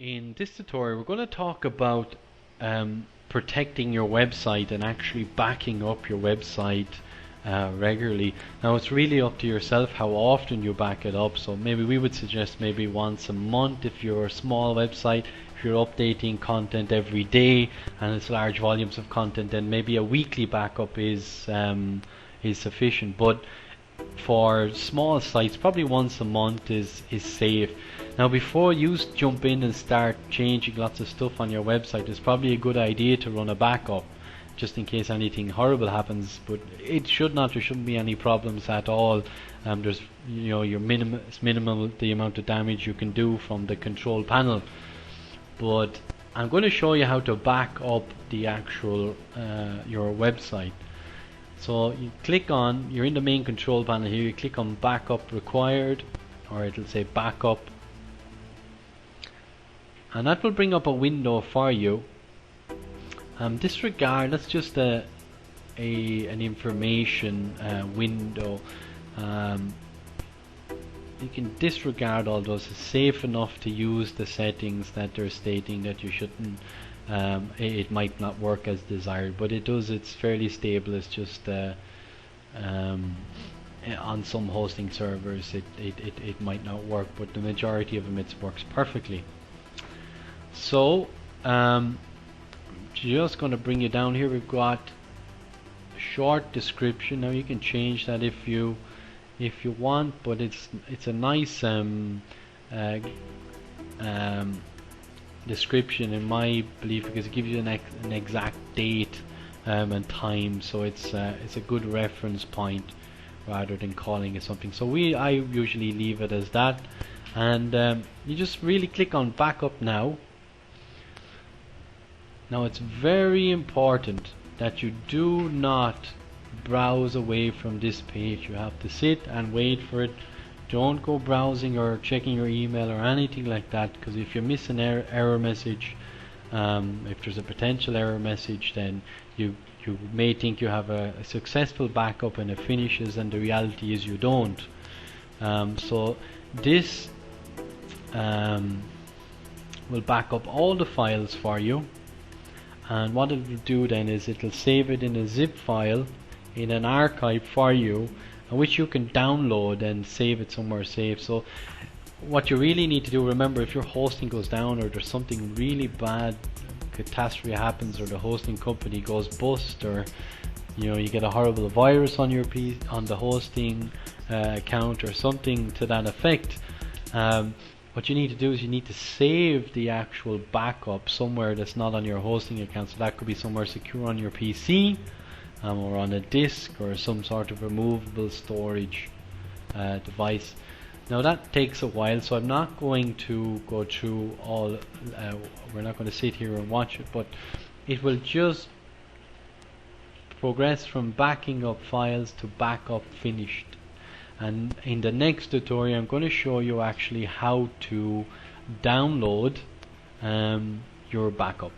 In this tutorial, we're going to talk about protecting your website and actually backing up your website regularly. Now, it's really up to yourself how often you back it up. So maybe we would suggest maybe once a month if you're a small website. If you're updating content every day and it's large volumes of content, then maybe a weekly backup is sufficient. But for small sites, probably once a month is safe. Now, before you jump in and start changing lots of stuff on your website, it's probably a good idea to run a backup just in case anything horrible happens, but there shouldn't be any problems at all. There's it's minimal the amount of damage you can do from the control panel. But I'm going to show you how to back up the actual your website. So you're in the main control panel here, you click on backup required, or it'll say backup, and that will bring up a window for you. Disregard, that's just an information window. You can disregard all those. It's safe enough to use the settings that they're stating that you shouldn't. It might not work as desired, but it does. It's fairly stable. It's just on some hosting servers it might not work, but the majority of them it works perfectly. So just going to bring you down here. We've got a short description. Now you can change that if you want, but it's a nice description in my belief, because it gives you an exact date and time, so it's a good reference point rather than calling it something. So I usually leave it as that, and you just really click on backup now. Now, it's very important that you do not browse away from this page. You have to sit and wait for it. Don't go browsing or checking your email or anything like that, because if you miss an error message, if there's a potential error message, then you may think you have a successful backup and it finishes, and the reality is you don't. So this will back up all the files for you, and what it will do then is it'll save it in a zip file in an archive for you, which you can download and save it somewhere safe. So what you really need to do, remember, if your hosting goes down or there's something really bad, catastrophe happens, or the hosting company goes bust, or you get a horrible virus on your on the hosting account or something to that effect, what you need to do is you need to save the actual backup somewhere that's not on your hosting account. So that could be somewhere secure on your PC, or on a disk, or some sort of removable storage device. Now that takes a while, so I'm not going to go through all, we're not going to sit here and watch it, but it will just progress from backing up files to backup finished. And in the next tutorial I'm going to show you actually how to download your backup.